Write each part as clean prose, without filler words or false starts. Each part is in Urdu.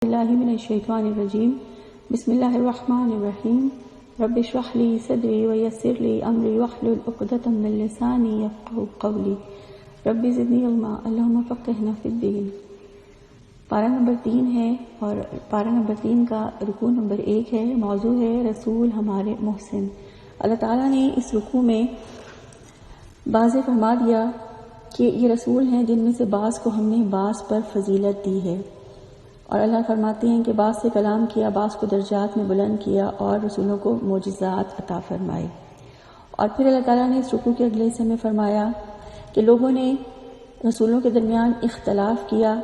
باللہ من الشیطان الرجیم بسم اللہ الرحمن الرحیم رب اشرح لی صدری ویسر لی امری واحلل عقدۃ من لسانی یفقہوا قولی رب زدنی علما اللہم فقہنا فی الدین۔ پارہ نمبر 3 ہے اور پارہ نمبر 3 کا رکوع نمبر 1 ہے۔ موضوع ہے رسول ہمارے محسن۔ اللہ تعالیٰ نے اس رکوع میں واضح فرما دیا کہ یہ رسول ہیں جن میں سے بعض کو ہم نے بعض پر فضیلت دی ہے، اور اللہ فرماتے ہیں کہ بعض سے کلام کیا، بعض کو درجات میں بلند کیا اور رسولوں کو معجزات عطا فرمائے۔ اور پھر اللہ تعالیٰ نے اس رکوع کے اگلے حصے میں فرمایا کہ لوگوں نے رسولوں کے درمیان اختلاف کیا،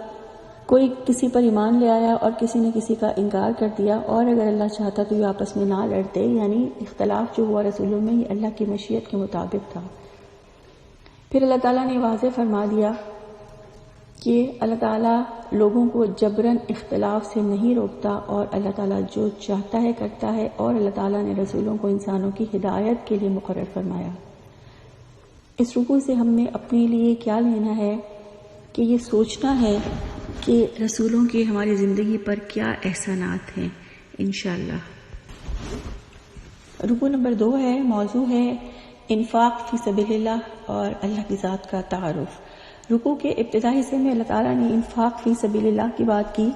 کوئی کسی پر ایمان لے آیا اور کسی نے کسی کا انکار کر دیا، اور اگر اللہ چاہتا تو یہ آپس میں نہ لڑتے، یعنی اختلاف جو ہوا رسولوں میں یہ اللہ کی مشیت کے مطابق تھا۔ پھر اللہ تعالیٰ نے واضح فرما دیا کہ اللہ تعالیٰ لوگوں کو جبراً اختلاف سے نہیں روکتا، اور اللہ تعالیٰ جو چاہتا ہے کرتا ہے، اور اللہ تعالیٰ نے رسولوں کو انسانوں کی ہدایت کے لیے مقرر فرمایا۔ اس رکوع سے ہم نے اپنے لیے کیا لینا ہے کہ یہ سوچنا ہے کہ رسولوں کے ہماری زندگی پر کیا احسانات ہیں انشاءاللہ۔ رکوع نمبر 2 ہے۔ موضوع ہے انفاق فی سبیل اللہ اور اللہ کی ذات کا تعارف۔ رکوع کے ابتدائی حصے میں اللہ تعالیٰ نے انفاق فی سبیل اللہ کی بات کی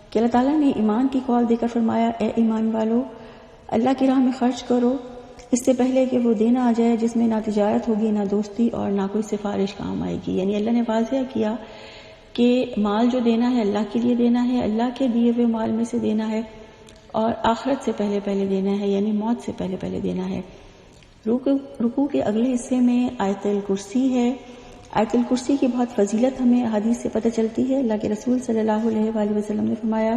کہ اللہ تعالیٰ نے ایمان کی قول دے کر فرمایا، اے ایمان والو اللہ کی راہ میں خرچ کرو اس سے پہلے کہ وہ دن آ جائے جس میں نہ تجارت ہوگی، نہ دوستی، اور نہ کوئی سفارش کام آئے گی۔ یعنی اللہ نے واضح کیا کہ مال جو دینا ہے اللہ کے لیے دینا ہے، اللہ کے دیے ہوئے مال میں سے دینا ہے، اور آخرت سے پہلے پہلے دینا ہے، یعنی موت سے پہلے پہلے دینا ہے۔ رکوع کے اگلے حصے میں آیت الکرسی ہے۔ آیت الکرسی کی بہت فضیلت ہمیں حدیث سے پتہ چلتی ہے۔ اللہ کے رسول صلی اللہ علیہ وآلہ وسلم نے فرمایا،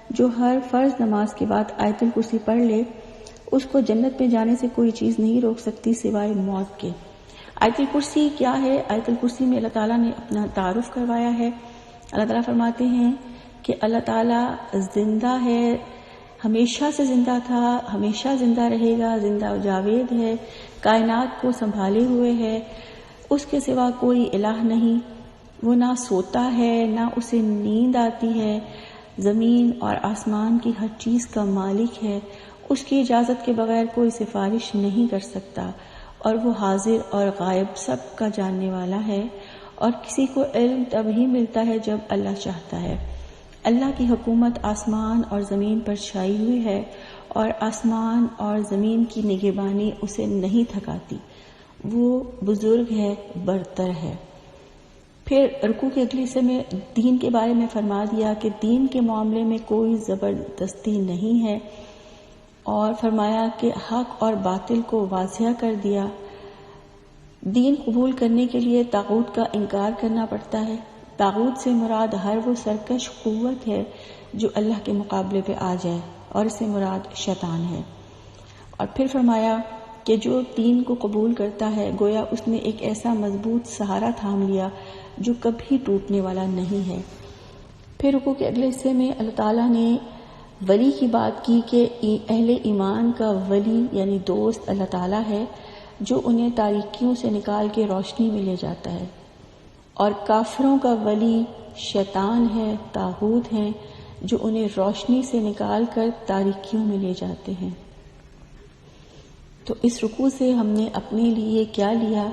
جو ہر فرض نماز کے بعد آیت الکرسی پڑھ لے اس کو جنت میں جانے سے کوئی چیز نہیں روک سکتی سوائے موت کے۔ آیت الکرسی کیا ہے؟ آیت الکرسی میں اللہ تعالیٰ نے اپنا تعارف کروایا ہے۔ اللہ تعالیٰ فرماتے ہیں کہ اللہ تعالیٰ زندہ ہے، ہمیشہ سے زندہ تھا، ہمیشہ زندہ رہے گا، زندہ و جاوید ہے، کائنات کو سنبھالے ہوئے ہے، اس کے سوا کوئی الہ نہیں، وہ نہ سوتا ہے نہ اسے نیند آتی ہے، زمین اور آسمان کی ہر چیز کا مالک ہے، اس کی اجازت کے بغیر کوئی سفارش نہیں کر سکتا، اور وہ حاضر اور غائب سب کا جاننے والا ہے، اور کسی کو علم تب ہی ملتا ہے جب اللہ چاہتا ہے۔ اللہ کی حکومت آسمان اور زمین پر چھائی ہوئی ہے، اور آسمان اور زمین کی نگہبانی اسے نہیں تھکاتی، وہ بزرگ ہے، برتر ہے۔ پھر رکوع کے اگلے حصے میں دین کے بارے میں فرما دیا کہ دین کے معاملے میں کوئی زبردستی نہیں ہے، اور فرمایا کہ حق اور باطل کو واضح کر دیا۔ دین قبول کرنے کے لیے طاغوت کا انکار کرنا پڑتا ہے۔ طاغوت سے مراد ہر وہ سرکش قوت ہے جو اللہ کے مقابلے پہ آ جائے، اور اس سے مراد شیطان ہے۔ اور پھر فرمایا کہ جو دین کو قبول کرتا ہے گویا اس نے ایک ایسا مضبوط سہارا تھام لیا جو کبھی ٹوٹنے والا نہیں ہے۔ پھر رکوع کے اگلے حصے میں اللہ تعالیٰ نے ولی کی بات کی کہ اہل ایمان کا ولی یعنی دوست اللہ تعالیٰ ہے، جو انہیں تاریکیوں سے نکال کے روشنی میں لے جاتا ہے، اور کافروں کا ولی شیطان ہے، طاغوت ہیں، جو انہیں روشنی سے نکال کر تاریکیوں میں لے جاتے ہیں۔ تو اس رکوع سے ہم نے اپنے لیے کیا لیا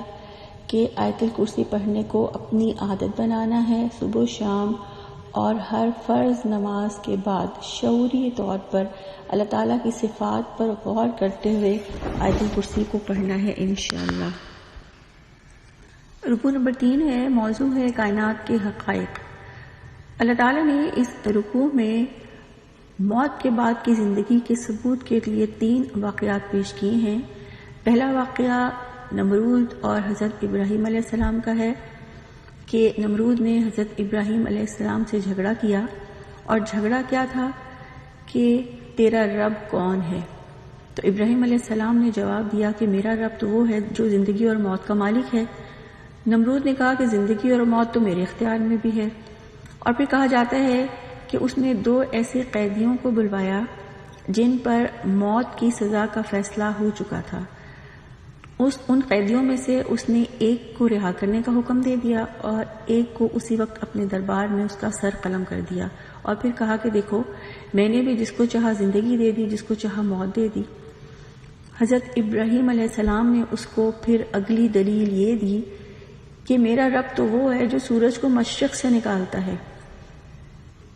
کہ آیت الکرسی پڑھنے کو اپنی عادت بنانا ہے، صبح و شام، اور ہر فرض نماز کے بعد شعوری طور پر اللہ تعالیٰ کی صفات پر غور کرتے ہوئے آیت الکرسی کو پڑھنا ہے انشاءاللہ۔ رکوع نمبر 3 ہے۔ موضوع ہے کائنات کے حقائق۔ اللہ تعالیٰ نے اس رکوع میں موت کے بعد کی زندگی کے ثبوت کے لیے 3 واقعات پیش کیے ہیں۔ پہلا واقعہ نمرود اور حضرت ابراہیم علیہ السلام کا ہے کہ نمرود نے حضرت ابراہیم علیہ السلام سے جھگڑا کیا، اور جھگڑا کیا تھا کہ تیرا رب کون ہے؟ تو ابراہیم علیہ السلام نے جواب دیا کہ میرا رب تو وہ ہے جو زندگی اور موت کا مالک ہے۔ نمرود نے کہا کہ زندگی اور موت تو میرے اختیار میں بھی ہے۔ اور پھر کہا جاتا ہے کہ اس نے 2 ایسے قیدیوں کو بلوایا جن پر موت کی سزا کا فیصلہ ہو چکا تھا، ان قیدیوں میں سے اس نے ایک کو رہا کرنے کا حکم دے دیا اور ایک کو اسی وقت اپنے دربار میں اس کا سر قلم کر دیا، اور پھر کہا کہ دیکھو میں نے بھی جس کو چاہا زندگی دے دی، جس کو چاہا موت دے دی۔ حضرت ابراہیم علیہ السلام نے اس کو پھر اگلی دلیل یہ دی کہ میرا رب تو وہ ہے جو سورج کو مشرق سے نکالتا ہے،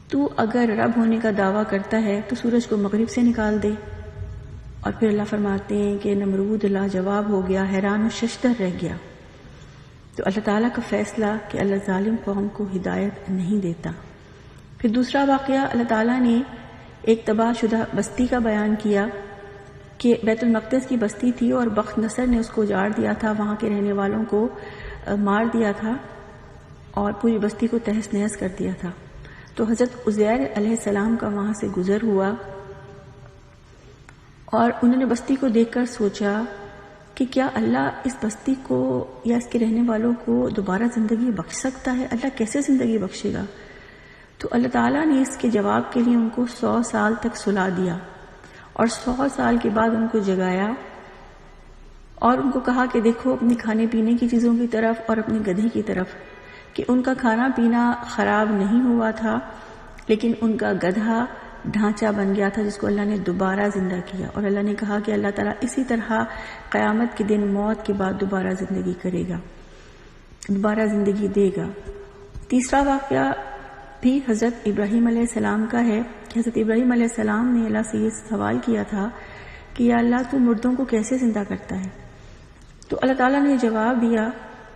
تو اگر رب ہونے کا دعویٰ کرتا ہے تو سورج کو مغرب سے نکال دے۔ اور پھر اللہ فرماتے ہیں کہ نمرود لاجواب ہو گیا، حیران و ششدر رہ گیا۔ تو اللہ تعالیٰ کا فیصلہ کہ اللہ ظالم قوم کو ہدایت نہیں دیتا۔ پھر دوسرا واقعہ، اللہ تعالیٰ نے ایک تباہ شدہ بستی کا بیان کیا کہ بیت المقدس کی بستی تھی اور بخت نصر نے اس کو اجاڑ دیا تھا، وہاں کے رہنے والوں کو مار دیا تھا اور پوری بستی کو تہس نہس کر دیا تھا۔ تو حضرت عزیر علیہ السلام کا وہاں سے گزر ہوا اور انہوں نے بستی کو دیکھ کر سوچا کہ کیا اللہ اس بستی کو یا اس کے رہنے والوں کو دوبارہ زندگی بخش سکتا ہے؟ اللہ کیسے زندگی بخشے گا؟ تو اللہ تعالیٰ نے اس کے جواب کے لیے ان کو 100 سال تک سلا دیا اور 100 سال کے بعد ان کو جگایا اور ان کو کہا کہ دیکھو اپنے کھانے پینے کی چیزوں کی طرف اور اپنے گدھے کی طرف، کہ ان کا کھانا پینا خراب نہیں ہوا تھا لیکن ان کا گدھا ڈھانچہ بن گیا تھا جس کو اللہ نے دوبارہ زندہ کیا، اور اللہ نے کہا کہ اللہ تعالیٰ اسی طرح قیامت کے دن موت کے بعد دوبارہ زندگی کرے گا، دوبارہ زندگی دے گا۔ تیسرا واقعہ بھی حضرت ابراہیم علیہ السلام کا ہے کہ حضرت ابراہیم علیہ السلام نے اللہ سے یہ سوال کیا تھا کہ یا اللہ تو مردوں کو کیسے زندہ کرتا ہے؟ تو اللہ تعالیٰ نے جواب دیا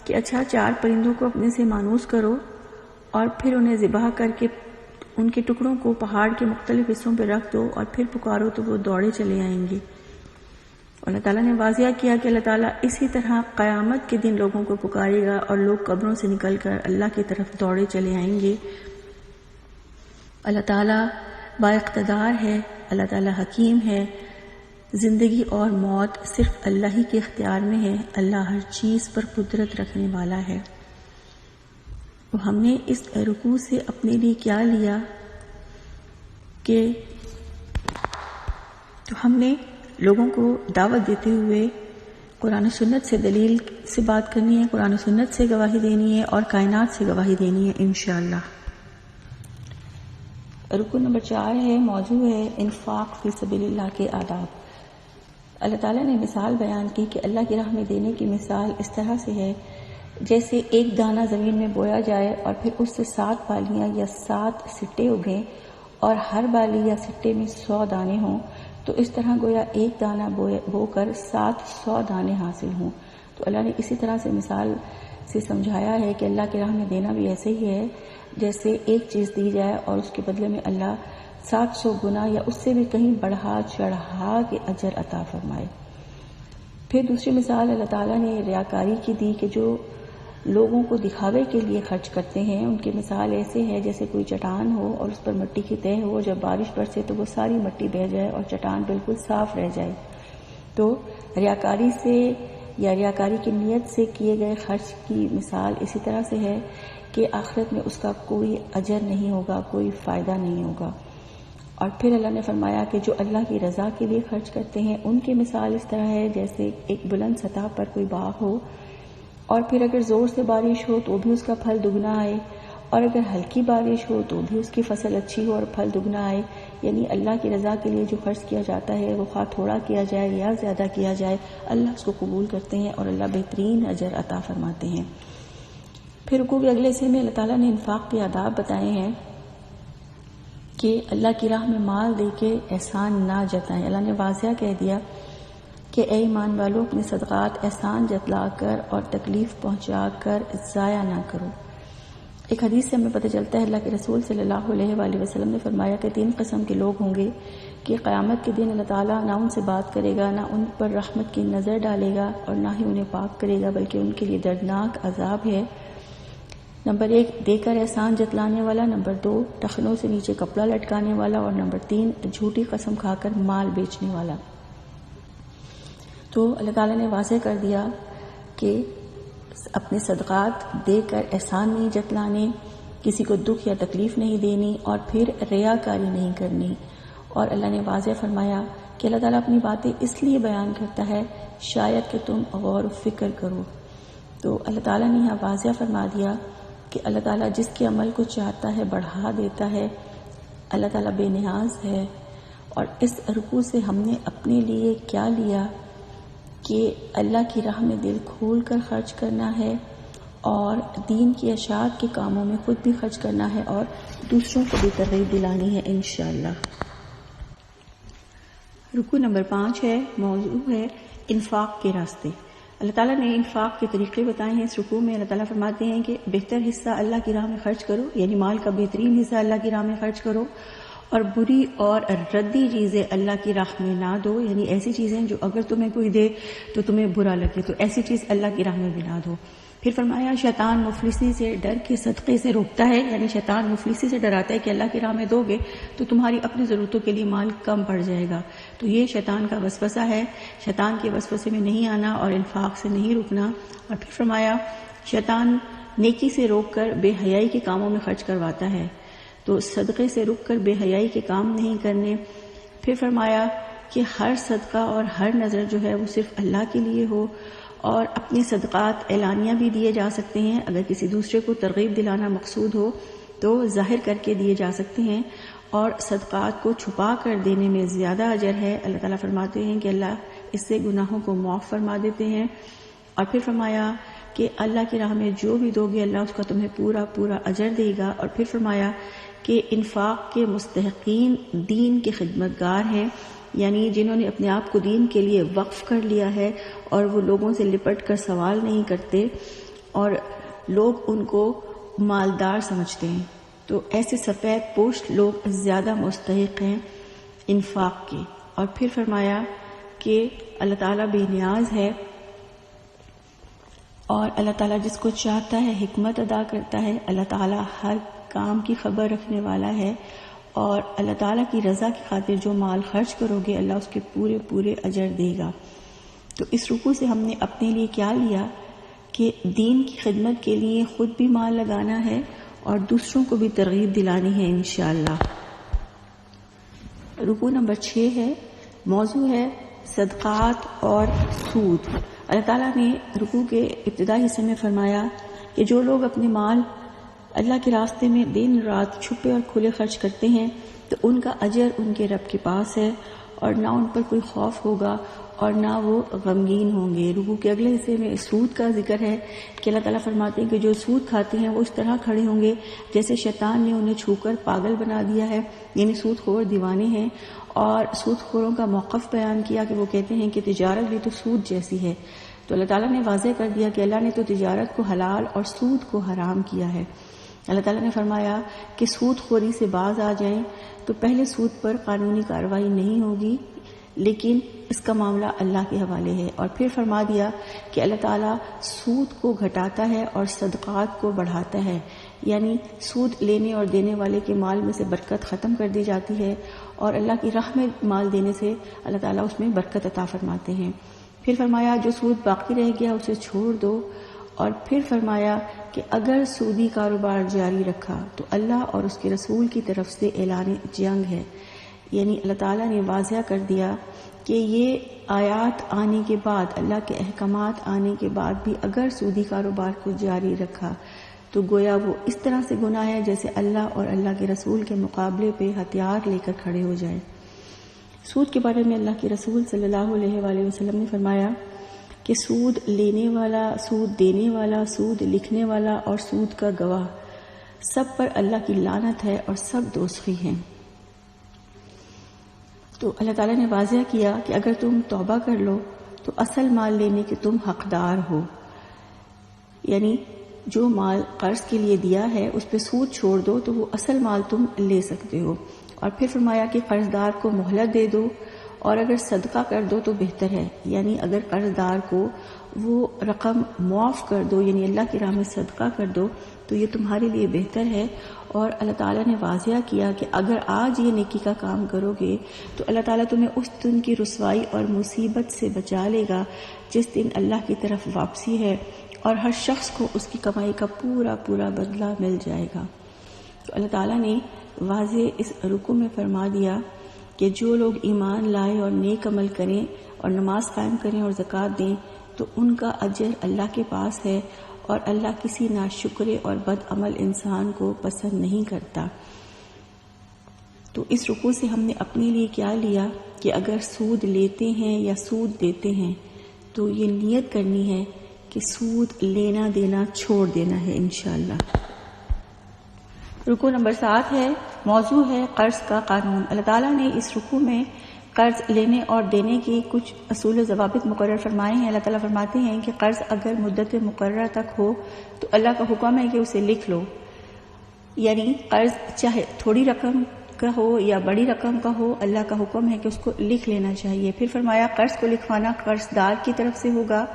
کہ اچھا 4 پرندوں کو اپنے سے مانوس کرو اور پھر انہیں ذبح کر کے ان کے ٹکڑوں کو پہاڑ کے مختلف حصوں پہ رکھ دو اور پھر پکارو تو وہ دوڑے چلے آئیں گے۔ اللہ تعالیٰ نے واضح کیا کہ اللہ تعالیٰ اسی طرح قیامت کے دن لوگوں کو پکارے گا اور لوگ قبروں سے نکل کر اللہ کی طرف دوڑے چلے آئیں گے۔ اللہ تعالیٰ با اقتدار ہے، اللہ تعالیٰ حکیم ہے، زندگی اور موت صرف اللہ ہی کے اختیار میں ہے، اللہ ہر چیز پر قدرت رکھنے والا ہے۔ تو ہم نے اس رکوع سے اپنے لیے کیا لیا کہ تو ہم نے لوگوں کو دعوت دیتے ہوئے قرآن و سنت سے دلیل سے بات کرنی ہے، قرآن و سنت سے گواہی دینی ہے اور کائنات سے گواہی دینی ہے انشاءاللہ۔ رکن نمبر 4 ہے، موضوع ہے انفاق فی سبیل اللہ کے آداب۔ اللہ تعالیٰ نے مثال بیان کی کہ اللہ کی راہ میں دینے کی مثال اس طرح سے ہے جیسے ایک دانہ زمین میں بویا جائے اور پھر اس سے 7 بالیاں یا 7 سٹے اگیں اور ہر بالی یا سٹے میں 100 دانے ہوں، تو اس طرح گویا ایک دانہ بو کر 700 دانے حاصل ہوں۔ تو اللہ نے اسی طرح سے مثال سے سمجھایا ہے کہ اللہ کی راہ میں دینا بھی ایسے ہی ہے جیسے ایک چیز دی جائے اور اس کے بدلے میں اللہ 700 گنا یا اس سے بھی کہیں بڑھا چڑھا کے اجر عطا فرمائے۔ پھر دوسری مثال اللہ تعالیٰ نے ریاکاری کی دی کہ جو لوگوں کو دکھاوے کے لیے خرچ کرتے ہیں ان کی مثال ایسے ہے جیسے کوئی چٹان ہو اور اس پر مٹی کی تہ ہو، جب بارش برسے تو وہ ساری مٹی بہہ جائے اور چٹان بالکل صاف رہ جائے۔ تو ریاکاری سے یا ریاکاری کی نیت سے کیے گئے خرچ کی مثال اسی طرح سے ہے کہ آخرت میں اس کا کوئی اجر نہیں ہوگا، کوئی فائدہ نہیں ہوگا۔ اور پھر اللہ نے فرمایا کہ جو اللہ کی رضا کے لیے خرچ کرتے ہیں ان کی مثال اس طرح ہے جیسے ایک بلند سطح پر کوئی باغ ہو اور پھر اگر زور سے بارش ہو تو بھی اس کا پھل دگنا آئے، اور اگر ہلکی بارش ہو تو بھی اس کی فصل اچھی ہو اور پھل دگنا آئے۔ یعنی اللہ کی رضا کے لیے جو خرچ کیا جاتا ہے وہ خواہ تھوڑا کیا جائے یا زیادہ کیا جائے، اللہ اس کو قبول کرتے ہیں اور اللہ بہترین اجر عطا فرماتے ہیں۔ پھر رکوع کے اگلے حصے میں اللہ تعالیٰ نے انفاق کے آداب بتائے ہیں کہ اللہ کی راہ میں مال دے کے احسان نہ جتائیں۔ اللہ نے واضح کہہ دیا کہ اے ایمان والو اپنے صدقات احسان جتلا کر اور تکلیف پہنچا کر ضائع نہ کرو۔ ایک حدیث سے ہمیں پتہ چلتا ہے اللہ کے رسول صلی اللہ علیہ وآلہ وسلم نے فرمایا کہ 3 قسم کے لوگ ہوں گے کہ قیامت کے دن اللہ تعالیٰ نہ ان سے بات کرے گا، نہ ان پر رحمت کی نظر ڈالے گا اور نہ ہی انہیں پاک کرے گا، بلکہ ان کے لیے دردناک عذاب ہے۔ نمبر 1 دے کر احسان جتلانے والا، نمبر 2 ٹخنوں سے نیچے کپڑا لٹکانے والا، اور نمبر 3 جھوٹی قسم کھا کر مال بیچنے والا۔ تو اللہ تعالیٰ نے واضح کر دیا کہ اپنے صدقات دے کر احسان نہیں جتلانے، کسی کو دکھ یا تکلیف نہیں دینی، اور پھر ریاکاری نہیں کرنی۔ اور اللہ نے واضح فرمایا کہ اللہ تعالیٰ اپنی باتیں اس لیے بیان کرتا ہے شاید کہ تم غور و فکر کرو۔ تو اللہ تعالیٰ نے یہاں واضح فرما دیا کہ اللہ تعالیٰ جس کے عمل کو چاہتا ہے بڑھا دیتا ہے، اللہ تعالیٰ بے نیاز ہے۔ اور اس رکوع سے ہم نے اپنے لیے کیا لیا کہ اللہ کی راہ میں دل کھول کر خرچ کرنا ہے اور دین کی اشاعت کے کاموں میں خود بھی خرچ کرنا ہے اور دوسروں کو بھی ترغیب دلانی ہے انشاءاللہ۔ رکوع نمبر 5 ہے، موضوع ہے انفاق کے راستے۔ اللہ تعالیٰ نے انفاق کے طریقے بتائے ہیں۔ اس رکوع میں اللہ تعالیٰ فرماتے ہیں کہ بہتر حصہ اللہ کی راہ میں خرچ کرو، یعنی مال کا بہترین حصہ اللہ کی راہ میں خرچ کرو، اور بری اور ردی چیزیں اللہ کی راہ میں نہ دو، یعنی ایسی چیزیں جو اگر تمہیں کوئی دے تو تمہیں برا لگے، تو ایسی چیز اللہ کی راہ میں بھی نہ دو۔ پھر فرمایا شیطان مفلسی سے ڈر کے صدقے سے روکتا ہے، یعنی شیطان مفلسی سے ڈراتا ہے کہ اللہ کی راہ میں دو گے تو تمہاری اپنی ضرورتوں کے لیے مال کم پڑ جائے گا، تو یہ شیطان کا وسوسہ ہے، شیطان کے وسوسے میں نہیں آنا اور انفاق سے نہیں رکنا۔ اور پھر فرمایا شیطان نیکی سے روک کر بے حیائی کے کاموں میں خرچ کرواتا ہے، تو صدقے سے رک کر بے حیائی کے کام نہیں کرنے۔ پھر فرمایا کہ ہر صدقہ اور ہر نظر جو ہے وہ صرف اللہ کے لیے ہو، اور اپنے صدقات اعلانیہ بھی دیے جا سکتے ہیں، اگر کسی دوسرے کو ترغیب دلانا مقصود ہو تو ظاہر کر کے دیے جا سکتے ہیں، اور صدقات کو چھپا کر دینے میں زیادہ اجر ہے۔ اللہ تعالیٰ فرماتے ہیں کہ اللہ اس سے گناہوں کو معاف فرما دیتے ہیں۔ اور پھر فرمایا کہ اللہ کی راہ میں جو بھی دو گے اللہ اس کا تمہیں پورا پورا اجر دے گا۔ اور پھر فرمایا کہ انفاق کے مستحقین دین کے خدمتگار ہیں، یعنی جنہوں نے اپنے آپ کو دین کے لیے وقف کر لیا ہے اور وہ لوگوں سے لپٹ کر سوال نہیں کرتے اور لوگ ان کو مالدار سمجھتے ہیں، تو ایسے سفید پوش لوگ زیادہ مستحق ہیں انفاق کے۔ اور پھر فرمایا کہ اللہ تعالیٰ بے نیاز ہے اور اللہ تعالیٰ جس کو چاہتا ہے حکمت ادا کرتا ہے، اللہ تعالیٰ ہر کام کی خبر رکھنے والا ہے، اور اللہ تعالیٰ کی رضا کی خاطر جو مال خرچ کرو گے اللہ اس کے پورے پورے اجر دے گا۔ تو اس رکوع سے ہم نے اپنے لیے کیا لیا کہ دین کی خدمت کے لیے خود بھی مال لگانا ہے اور دوسروں کو بھی ترغیب دلانی ہے انشاءاللہ۔ رکوع نمبر 6 ہے، موضوع ہے صدقات اور سود۔ اللہ تعالیٰ نے رکوع کے ابتدائی حصے میں فرمایا کہ جو لوگ اپنے مال اللہ کے راستے میں دن رات چھپے اور کھلے خرچ کرتے ہیں تو ان کا اجر ان کے رب کے پاس ہے، اور نہ ان پر کوئی خوف ہوگا اور نہ وہ غمگین ہوں گے۔ رکوع کے اگلے حصے میں سود کا ذکر ہے کہ اللہ تعالیٰ فرماتے ہیں کہ جو سود کھاتے ہیں وہ اس طرح کھڑے ہوں گے جیسے شیطان نے انہیں چھو کر پاگل بنا دیا ہے، یعنی سود خور دیوانے ہیں۔ اور سود خوروں کا موقف بیان کیا کہ وہ کہتے ہیں کہ تجارت بھی تو سود جیسی ہے، تو اللہ تعالیٰ نے واضح کر دیا کہ اللہ نے تو تجارت کو حلال اور سود کو حرام کیا ہے۔ اللہ تعالیٰ نے فرمایا کہ سود خوری سے باز آ جائیں تو پہلے سود پر قانونی کارروائی نہیں ہوگی، لیکن اس کا معاملہ اللہ کے حوالے ہے۔ اور پھر فرما دیا کہ اللہ تعالیٰ سود کو گھٹاتا ہے اور صدقات کو بڑھاتا ہے، یعنی سود لینے اور دینے والے کے مال میں سے برکت ختم کر دی جاتی ہے، اور اللہ کی راہ میں مال دینے سے اللہ تعالیٰ اس میں برکت عطا فرماتے ہیں۔ پھر فرمایا جو سود باقی رہ گیا اسے چھوڑ دو، اور پھر فرمایا کہ اگر سودی کاروبار جاری رکھا تو اللہ اور اس کے رسول کی طرف سے اعلان جنگ ہے، یعنی اللہ تعالیٰ نے واضح کر دیا کہ یہ آیات آنے کے بعد، اللہ کے احکامات آنے کے بعد بھی اگر سودی کاروبار کو جاری رکھا تو گویا وہ اس طرح سے گناہ ہے جیسے اللہ اور اللہ کے رسول کے مقابلے پہ ہتھیار لے کر کھڑے ہو جائے۔ سود کے بارے میں اللہ کے رسول صلی اللہ علیہ وآلہ وسلم نے فرمایا کہ سود لینے والا، سود دینے والا، سود لکھنے والا اور سود کا گواہ سب پر اللہ کی لعنت ہے اور سب دوزخی ہیں۔ تو اللہ تعالیٰ نے واضح کیا کہ اگر تم توبہ کر لو تو اصل مال لینے کے تم حقدار ہو، یعنی جو مال قرض کے لیے دیا ہے اس پہ سود چھوڑ دو تو وہ اصل مال تم لے سکتے ہو۔ اور پھر فرمایا کہ قرضدار کو مہلت دے دو، اور اگر صدقہ کر دو تو بہتر ہے، یعنی اگر قرضدار کو وہ رقم معاف کر دو، یعنی اللہ کی راہ میں صدقہ کر دو تو یہ تمہارے لیے بہتر ہے۔ اور اللہ تعالیٰ نے واضح کیا کہ اگر آج یہ نیکی کا کام کرو گے تو اللہ تعالیٰ تمہیں اس دن کی رسوائی اور مصیبت سے بچا لے گا جس دن اللہ کی طرف واپسی ہے، اور ہر شخص کو اس کی کمائی کا پورا پورا بدلہ مل جائے گا۔ تو اللہ تعالیٰ نے واضح اس رکوع میں فرما دیا کہ جو لوگ ایمان لائے اور نیک عمل کریں اور نماز قائم کریں اور زکوٰۃ دیں تو ان کا اجر اللہ کے پاس ہے، اور اللہ کسی ناشکرے اور بد عمل انسان کو پسند نہیں کرتا۔ تو اس رکوع سے ہم نے اپنے لیے کیا لیا کہ اگر سود لیتے ہیں یا سود دیتے ہیں تو یہ نیت کرنی ہے کہ سود لینا دینا چھوڑ دینا ہے انشاءاللہ۔ رکوع نمبر 7 ہے، موضوع ہے قرض کا قانون۔ اللہ تعالیٰ نے اس رکوع میں قرض لینے اور دینے کی کچھ اصول و ضوابط مقرر فرمائے ہیں۔ اللہ تعالیٰ فرماتے ہیں کہ قرض اگر مدت مقررہ تک ہو تو اللہ کا حکم ہے کہ اسے لکھ لو، یعنی قرض چاہے تھوڑی رقم کا ہو یا بڑی رقم کا ہو، اللہ کا حکم ہے کہ اس کو لکھ لینا چاہیے۔ پھر فرمایا قرض کو لکھوانا قرض دار کی طرف سے ہوگا،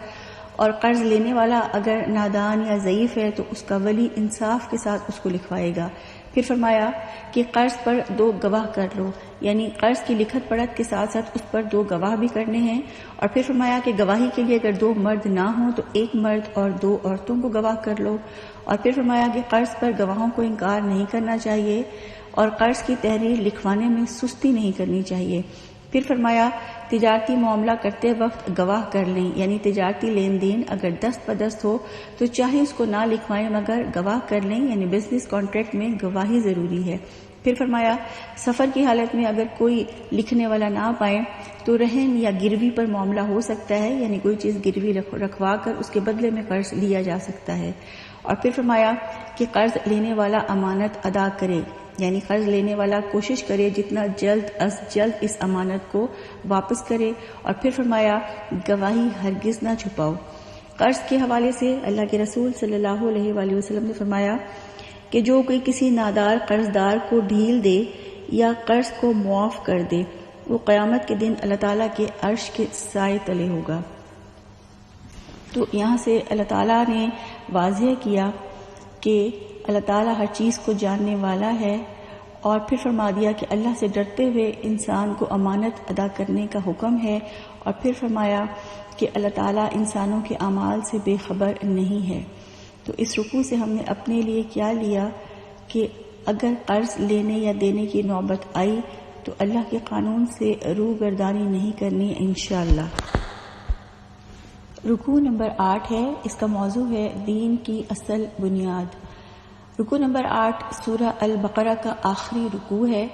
اور قرض لینے والا اگر نادان یا ضعیف ہے تو اس کا ولی انصاف کے ساتھ اس کو لکھوائے گا۔ پھر فرمایا کہ قرض پر 2 گواہ کر لو، یعنی قرض کی لکھت پڑھت کے ساتھ ساتھ اس پر 2 گواہ بھی کرنے ہیں۔ اور پھر فرمایا کہ گواہی کے لیے اگر 2 مرد نہ ہوں تو 1 مرد اور 2 عورتوں کو گواہ کر لو۔ اور پھر فرمایا کہ قرض پر گواہوں کو انکار نہیں کرنا چاہیے، اور قرض کی تحریر لکھوانے میں سستی نہیں کرنی چاہیے۔ پھر فرمایا تجارتی معاملہ کرتے وقت گواہ کر لیں، یعنی تجارتی لین دین اگر دست بدست ہو تو چاہے اس کو نہ لکھوائیں مگر گواہ کر لیں، یعنی بزنس کانٹریکٹ میں گواہی ضروری ہے۔ پھر فرمایا سفر کی حالت میں اگر کوئی لکھنے والا نہ پائے تو رہن یا گروی پر معاملہ ہو سکتا ہے، یعنی کوئی چیز گروی رکھوا کر اس کے بدلے میں قرض لیا جا سکتا ہے۔ اور پھر فرمایا کہ قرض لینے والا امانت ادا کرے، یعنی قرض لینے والا کوشش کرے جتنا جلد از جلد اس امانت کو واپس کرے۔ اور پھر فرمایا گواہی ہرگز نہ چھپاؤ۔ قرض کے حوالے سے اللہ کے رسول صلی اللہ علیہ وآلہ وسلم نے فرمایا کہ جو کوئی کسی نادار قرض دار کو ڈھیل دے یا قرض کو معاف کر دے وہ قیامت کے دن اللہ تعالیٰ کے عرش کے سائے تلے ہوگا۔ تو یہاں سے اللہ تعالیٰ نے واضح کیا کہ اللہ تعالیٰ ہر چیز کو جاننے والا ہے، اور پھر فرما دیا کہ اللہ سے ڈرتے ہوئے انسان کو امانت ادا کرنے کا حکم ہے، اور پھر فرمایا کہ اللہ تعالیٰ انسانوں کے اعمال سے بے خبر نہیں ہے۔ تو اس رکوع سے ہم نے اپنے لیے کیا لیا کہ اگر قرض لینے یا دینے کی نوبت آئی تو اللہ کے قانون سے روگردانی نہیں کرنی انشاءاللہ۔ رکوع نمبر 8 ہے، اس کا موضوع ہے دین کی اصل بنیاد۔ رکوع نمبر 8 سورہ البقرہ کا آخری رکوع ہے،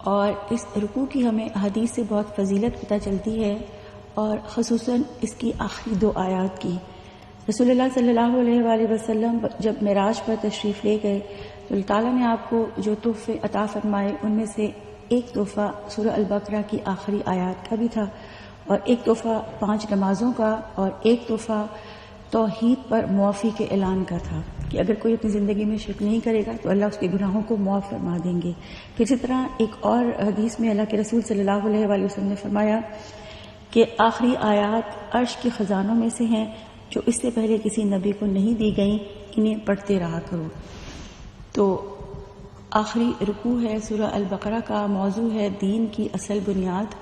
اور اس رکوع کی ہمیں حدیث سے بہت فضیلت پتہ چلتی ہے، اور خصوصاً اس کی آخری 2 آیات کی۔ رسول اللہ صلی اللہ علیہ وآلہ وسلم جب معراج پر تشریف لے گئے تو اللہ تعالیٰ نے آپ کو جو تحفے عطا فرمائے ان میں سے ایک تحفہ سورہ البقرہ کی آخری آیات کا بھی تھا، اور ایک تحفہ 5 نمازوں کا، اور ایک تحفہ توحید پر معافی کے اعلان کا تھا کہ اگر کوئی اپنی زندگی میں شرک نہیں کرے گا تو اللہ اس کے گناہوں کو معاف فرما دیں گے۔ پھر اسی طرح ایک اور حدیث میں اللہ کے رسول صلی اللہ علیہ وآلہ وسلم نے فرمایا کہ آخری آیات عرش کے خزانوں میں سے ہیں جو اس سے پہلے کسی نبی کو نہیں دی گئیں، انہیں پڑھتے رہا کرو۔ تو آخری رکوع ہے سورہ البقرہ کا، موضوع ہے دین کی اصل بنیاد۔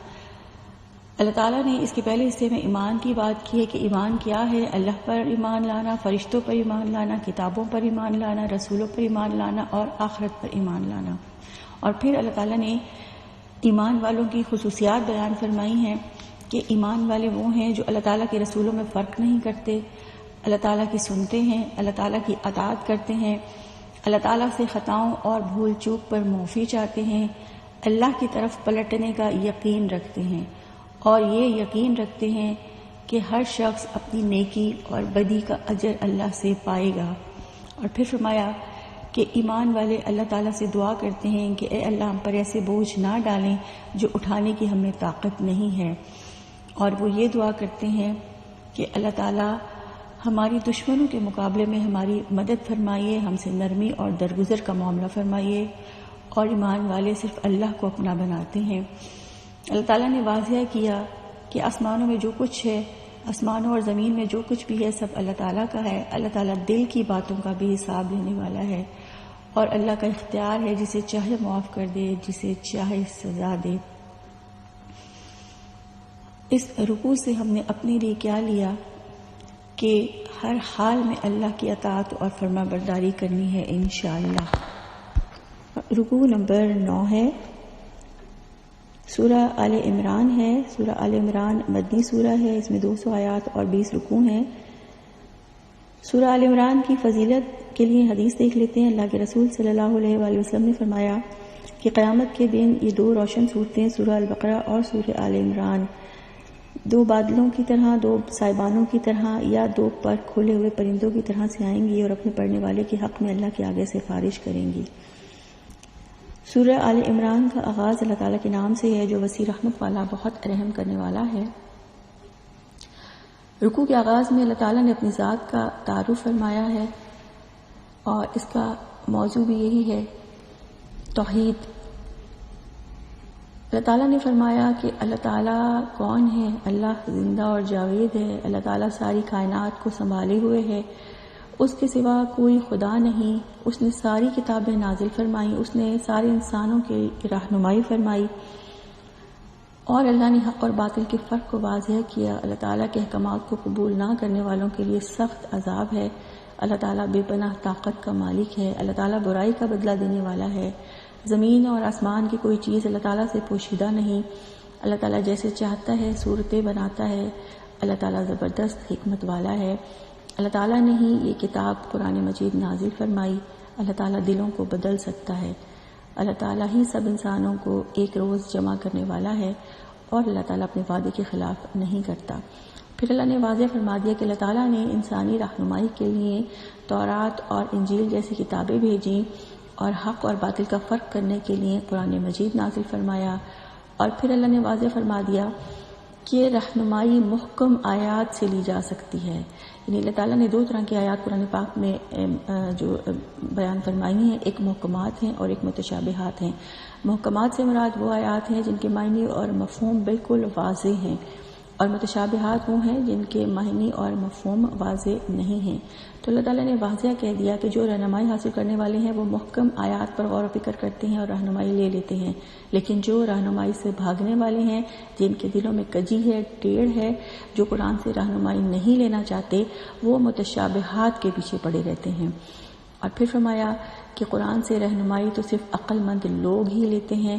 اللہ تعالیٰ نے اس کے پہلے حصے میں ایمان کی بات کی ہے کہ ایمان کیا ہے، اللہ پر ایمان لانا، فرشتوں پر ایمان لانا، کتابوں پر ایمان لانا، رسولوں پر ایمان لانا اور آخرت پر ایمان لانا۔ اور پھر اللہ تعالیٰ نے ایمان والوں کی خصوصیات بیان فرمائی ہیں کہ ایمان والے وہ ہیں جو اللہ تعالیٰ کے رسولوں میں فرق نہیں کرتے، اللہ تعالیٰ کی سنتے ہیں، اللہ تعالیٰ کی اطاعت کرتے ہیں، اللہ تعالیٰ سے خطاؤں اور بھول چوک پر معافی چاہتے ہیں، اللہ کی طرف پلٹنے کا یقین رکھتے ہیں، اور یہ یقین رکھتے ہیں کہ ہر شخص اپنی نیکی اور بدی کا اجر اللہ سے پائے گا۔ اور پھر فرمایا کہ ایمان والے اللہ تعالیٰ سے دعا کرتے ہیں کہ اے اللہ ہم پر ایسے بوجھ نہ ڈالیں جو اٹھانے کی ہمیں طاقت نہیں ہے، اور وہ یہ دعا کرتے ہیں کہ اللہ تعالیٰ ہماری دشمنوں کے مقابلے میں ہماری مدد فرمائیے، ہم سے نرمی اور درگزر کا معاملہ فرمائیے، اور ایمان والے صرف اللہ کو اپنا بناتے ہیں۔ اللہ تعالیٰ نے واضح کیا کہ آسمانوں میں جو کچھ ہے، آسمانوں اور زمین میں جو کچھ بھی ہے سب اللہ تعالیٰ کا ہے۔ اللہ تعالیٰ دل کی باتوں کا بھی حساب لینے والا ہے، اور اللہ کا اختیار ہے جسے چاہے معاف کر دے، جسے چاہے سزا دے۔ اس رکوع سے ہم نے اپنے لیے کیا لیا کہ ہر حال میں اللہ کی اطاعت اور فرما برداری کرنی ہے انشاءاللہ۔ رکوع نمبر 9 ہے سورہ آل عمران ہے. سورہ آل عمران مدنی سورہ ہے، اس میں 200 آیات اور 20 رکوع ہیں. سورہ آل عمران کی فضیلت کے لیے حدیث دیکھ لیتے ہیں. اللہ کے رسول صلی اللہ علیہ وآلہ وسلم نے فرمایا کہ قیامت کے دن یہ 2 روشن صورتیں سورہ البقرہ اور سورہ آل عمران 2 بادلوں کی طرح، 2 سائبانوں کی طرح یا 2 پر کھولے ہوئے پرندوں کی طرح سے آئیں گی اور اپنے پڑھنے والے کے حق میں اللہ کے آگے سفارش کریں گی. سورہ آل عمران کا آغاز اللہ تعالیٰ کے نام سے ہے جو وسیع رحمت والا، بہت رحم کرنے والا ہے. رکوع کے آغاز میں اللہ تعالیٰ نے اپنی ذات کا تعارف فرمایا ہے اور اس کا موضوع بھی یہی ہے، توحید. اللہ تعالیٰ نے فرمایا کہ اللہ تعالیٰ کون ہے؟ اللہ زندہ اور جاوید ہے. اللہ تعالیٰ ساری کائنات کو سنبھالے ہوئے ہے، اس کے سوا کوئی خدا نہیں. اس نے ساری کتابیں نازل فرمائی، اس نے سارے انسانوں کی رہنمائی فرمائی اور اللہ نے حق اور باطل کے فرق کو واضح کیا. اللہ تعالیٰ کے احکامات کو قبول نہ کرنے والوں کے لیے سخت عذاب ہے. اللہ تعالیٰ بے پناہ طاقت کا مالک ہے. اللہ تعالیٰ برائی کا بدلہ دینے والا ہے. زمین اور آسمان کی کوئی چیز اللہ تعالیٰ سے پوشیدہ نہیں. اللہ تعالیٰ جیسے چاہتا ہے صورتیں بناتا ہے. اللہ تعالیٰ زبردست حکمت والا ہے. اللہ تعالیٰ نے ہی یہ کتاب قرآن مجید نازل فرمائی. اللہ تعالیٰ دلوں کو بدل سکتا ہے. اللہ تعالیٰ ہی سب انسانوں کو ایک روز جمع کرنے والا ہے اور اللہ تعالیٰ اپنے وعدے کے خلاف نہیں کرتا. پھر اللہ نے واضح فرما دیا کہ اللہ تعالیٰ نے انسانی رہنمائی کے لیے تورات اور انجیل جیسی کتابیں بھیجیں اور حق اور باطل کا فرق کرنے کے لیے قرآن مجید نازل فرمایا. اور پھر اللہ نے واضح فرما دیا کہ رہنمائی محکم آیات سے لی جا سکتی ہے. یعنی اللہ تعالیٰ نے 2 طرح کی آیات قرآن پاک میں جو بیان فرمائی ہیں، ایک محکمات ہیں اور ایک متشابہات ہیں. محکمات سے مراد وہ آیات ہیں جن کے معنی اور مفہوم بالکل واضح ہیں، اور متشابہات وہ ہیں جن کے معنی اور مفہوم واضح نہیں ہیں. تو اللہ تعالیٰ نے واضح کہہ دیا کہ جو رہنمائی حاصل کرنے والے ہیں وہ محکم آیات پر غور و فکر کرتے ہیں اور رہنمائی لے لیتے ہیں، لیکن جو رہنمائی سے بھاگنے والے ہیں، جن کے دلوں میں کجی ہے، ٹیڑھ ہے، جو قرآن سے رہنمائی نہیں لینا چاہتے، وہ متشابہات کے پیچھے پڑے رہتے ہیں. اور پھر فرمایا کہ قرآن سے رہنمائی تو صرف عقل مند لوگ ہی لیتے ہیں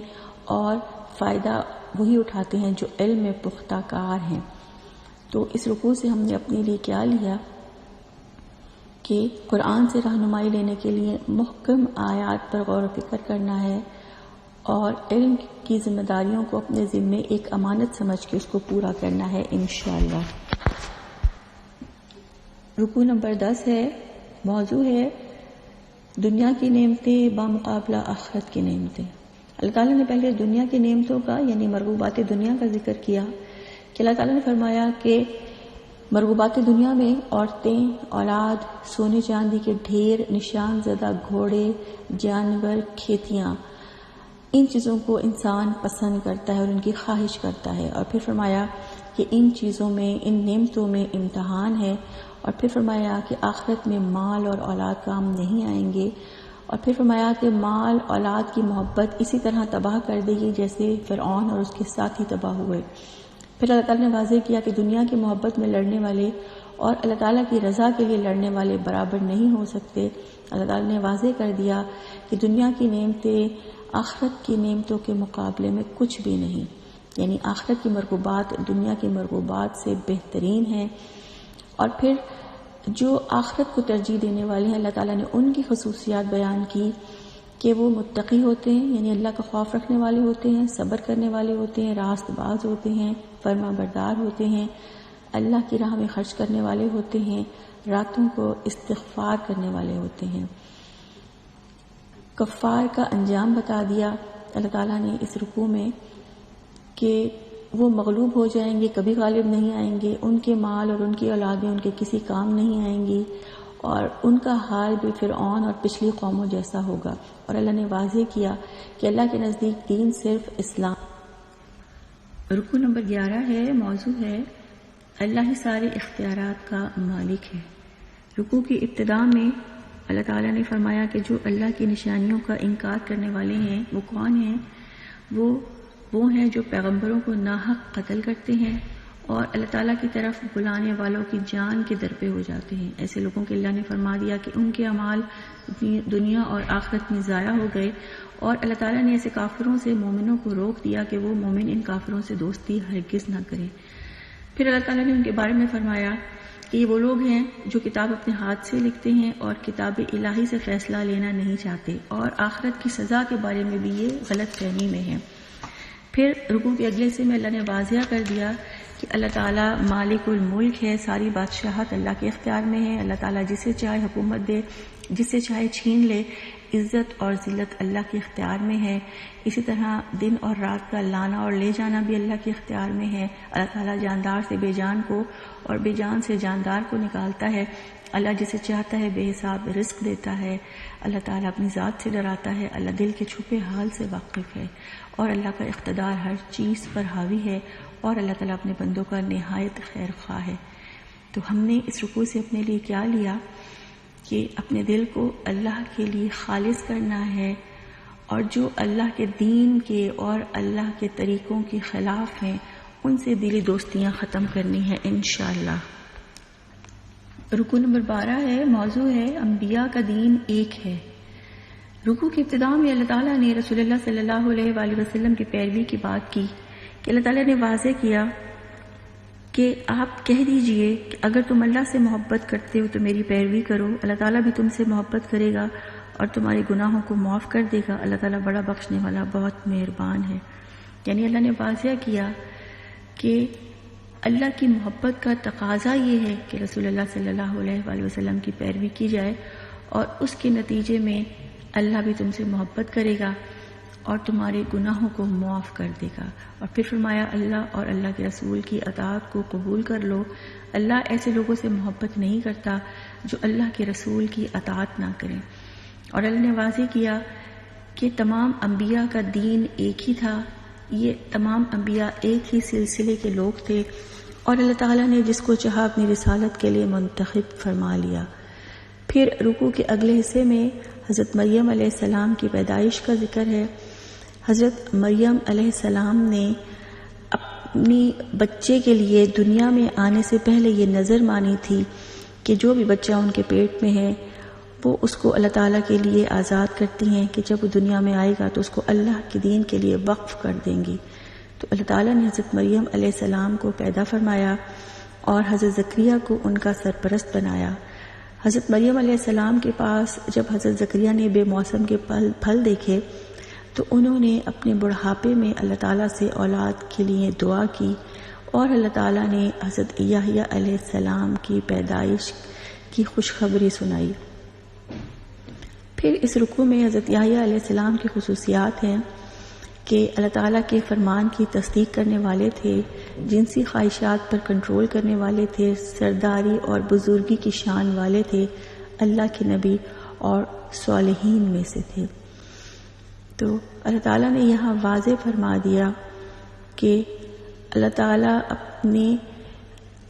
اور فائدہ وہی اٹھاتے ہیں جو علم میں پختہ کار ہیں. تو اس رکوع سے ہم نے اپنے لیے کیا لیا کہ قرآن سے رہنمائی لینے کے لیے محکم آیات پر غور و فکر کرنا ہے اور علم کی ذمہ داریوں کو اپنے ذمے ایک امانت سمجھ کے اس کو پورا کرنا ہے انشاءاللہ. رکوع نمبر 10 ہے، موضوع ہے دنیا کی نعمتیں بامقابلہ آخرت کی نعمتیں. اللہ تعالیٰ نے پہلے دنیا کی نعمتوں کا یعنی مرغوبات دنیا کا ذکر کیا کہ اللہ تعالیٰ نے فرمایا کہ مرغوبات دنیا میں عورتیں، اولاد، سونے چاندی کے ڈھیر، نشان زدہ گھوڑے، جانور، کھیتیاں، ان چیزوں کو انسان پسند کرتا ہے اور ان کی خواہش کرتا ہے. اور پھر فرمایا کہ ان چیزوں میں، ان نعمتوں میں امتحان ہے. اور پھر فرمایا کہ آخرت میں مال اور اولاد کام نہیں آئیں گے. اور پھر فرمایا کہ مال اولاد کی محبت اسی طرح تباہ کر دے گی جیسے فرعون اور اس کے ساتھی تباہ ہوئے. پھر اللہ تعالیٰ نے واضح کیا کہ دنیا کی محبت میں لڑنے والے اور اللہ تعالیٰ کی رضا کے لیے لڑنے والے برابر نہیں ہو سکتے. اللہ تعالیٰ نے واضح کر دیا کہ دنیا کی نعمتیں آخرت کی نعمتوں کے مقابلے میں کچھ بھی نہیں، یعنی آخرت کی مرغوبات دنیا کی مرغوبات سے بہترین ہیں. اور پھر جو آخرت کو ترجیح دینے والے ہیں اللہ تعالیٰ نے ان کی خصوصیات بیان کی کہ وہ متقی ہوتے ہیں، یعنی اللہ کا خوف رکھنے والے ہوتے ہیں، صبر کرنے والے ہوتے ہیں، راست باز ہوتے ہیں، فرما بردار ہوتے ہیں، اللہ کی راہ میں خرچ کرنے والے ہوتے ہیں، راتوں کو استغفار کرنے والے ہوتے ہیں. کفار کا انجام بتا دیا اللہ تعالیٰ نے اس رکوع میں کہ وہ مغلوب ہو جائیں گے، کبھی غالب نہیں آئیں گے، ان کے مال اور ان کی اولادیں ان کے کسی کام نہیں آئیں گی اور ان کا حال بھی فرعون اور پچھلی قوموں جیسا ہوگا. اور اللہ نے واضح کیا کہ اللہ کے نزدیک دین صرف اسلام. رکوع نمبر 11 ہے، موضوع ہے اللہ ہی سارے اختیارات کا مالک ہے. رکوع کی ابتدا میں اللہ تعالیٰ نے فرمایا کہ جو اللہ کی نشانیوں کا انکار کرنے والے ہیں وہ کون ہیں؟ وہ ہیں جو پیغمبروں کو ناحق قتل کرتے ہیں اور اللہ تعالیٰ کی طرف بلانے والوں کی جان کے در پہ ہو جاتے ہیں۔ ایسے لوگوں کے اللہ نے فرما دیا کہ ان کے اعمال دنیا اور آخرت میں ضائع ہو گئے، اور اللہ تعالیٰ نے ایسے کافروں سے مومنوں کو روک دیا کہ وہ مومن ان کافروں سے دوستی ہرگز نہ کرے۔ پھر اللہ تعالیٰ نے ان کے بارے میں فرمایا کہ یہ وہ لوگ ہیں جو کتاب اپنے ہاتھ سے لکھتے ہیں اور کتاب الہی سے فیصلہ لینا نہیں چاہتے، اور آخرت کی سزا کے بارے میں بھی یہ غلط فہمی میں ہیں۔ پھر رکوع کے اگلے حصے میں اللہ نے واضح کر دیا کہ اللہ تعالیٰ مالک الملک ہے، ساری بادشاہت اللہ کے اختیار میں ہے، اللہ تعالیٰ جسے چاہے حکومت دے، جسے چاہے چھین لے، عزت اور ذلت اللہ کے اختیار میں ہے۔ اسی طرح دن اور رات کا لانا اور لے جانا بھی اللہ کے اختیار میں ہے۔ اللہ تعالیٰ جاندار سے بے جان کو اور بے جان سے جاندار کو نکالتا ہے۔ اللہ جسے چاہتا ہے بے حساب رزق دیتا ہے۔ اللہ تعالیٰ اپنی ذات سے ڈراتا ہے، اللہ دل کے چھپے حال سے واقف ہے، اور اللہ کا اقتدار ہر چیز پر حاوی ہے، اور اللہ تعالیٰ اپنے بندوں کا نہایت خیر خواہ ہے۔ تو ہم نے اس رکوع سے اپنے لیے کیا لیا کہ اپنے دل کو اللہ کے لیے خالص کرنا ہے، اور جو اللہ کے دین کے اور اللہ کے طریقوں کے خلاف ہیں ان سے دلی دوستیاں ختم کرنی ہے انشاءاللہ۔ رکوع نمبر 12 ہے، موضوع ہے انبیاء کا دین ایک ہے۔ رکوع کی ابتدا میں اللہ تعالیٰ نے رسول اللہ صلی اللہ علیہ وآلہ وسلم کی پیروی کی بات کی کہ اللہ تعالیٰ نے واضح کیا کہ آپ کہہ دیجئے کہ اگر تم اللہ سے محبت کرتے ہو تو میری پیروی کرو، اللہ تعالیٰ بھی تم سے محبت کرے گا اور تمہارے گناہوں کو معاف کر دے گا، اللہ تعالیٰ بڑا بخشنے والا بہت مہربان ہے۔ یعنی اللہ نے واضح کیا کہ اللہ کی محبت کا تقاضا یہ ہے کہ رسول اللہ صلی اللہ علیہ وآلہ وسلم کی پیروی کی جائے، اور اس کے نتیجے میں اللہ بھی تم سے محبت کرے گا اور تمہارے گناہوں کو معاف کر دے گا۔ اور پھر فرمایا اللہ اور اللہ کے رسول کی اطاعت کو قبول کر لو، اللہ ایسے لوگوں سے محبت نہیں کرتا جو اللہ کے رسول کی اطاعت نہ کریں۔ اور اللہ نے واضح کیا کہ تمام انبیاء کا دین ایک ہی تھا، یہ تمام انبیاء ایک ہی سلسلے کے لوگ تھے، اور اللہ تعالیٰ نے جس کو چاہا اپنی رسالت کے لیے منتخب فرما لیا۔ پھر رکوع کے اگلے حصے میں حضرت مریم علیہ السلام کی پیدائش کا ذکر ہے۔ حضرت مریم علیہ السلام نے اپنی بچے کے لیے دنیا میں آنے سے پہلے یہ نظر مانی تھی کہ جو بھی بچہ ان کے پیٹ میں ہے وہ اس کو اللہ تعالیٰ کے لیے آزاد کرتی ہیں کہ جب وہ دنیا میں آئے گا تو اس کو اللہ کے دین کے لیے وقف کر دیں گی۔ تو اللہ تعالیٰ نے حضرت مریم علیہ السلام کو پیدا فرمایا اور حضرت زکریا کو ان کا سرپرست بنایا۔ حضرت مریم علیہ السلام کے پاس جب حضرت زکریا نے بے موسم کے پھل دیکھے تو انہوں نے اپنے بڑھاپے میں اللہ تعالیٰ سے اولاد کے لیے دعا کی، اور اللہ تعالیٰ نے حضرت یحییٰ علیہ السلام کی پیدائش کی خوشخبری سنائی۔ پھر اس رکوع میں حضرت یحییٰ علیہ السلام کی خصوصیات ہیں کہ اللہ تعالیٰ کے فرمان کی تصدیق کرنے والے تھے، جنسی خواہشات پر کنٹرول کرنے والے تھے، سرداری اور بزرگی کی شان والے تھے، اللہ کے نبی اور صالحین میں سے تھے۔ تو اللہ تعالیٰ نے یہاں واضح فرما دیا کہ اللہ تعالیٰ اپنے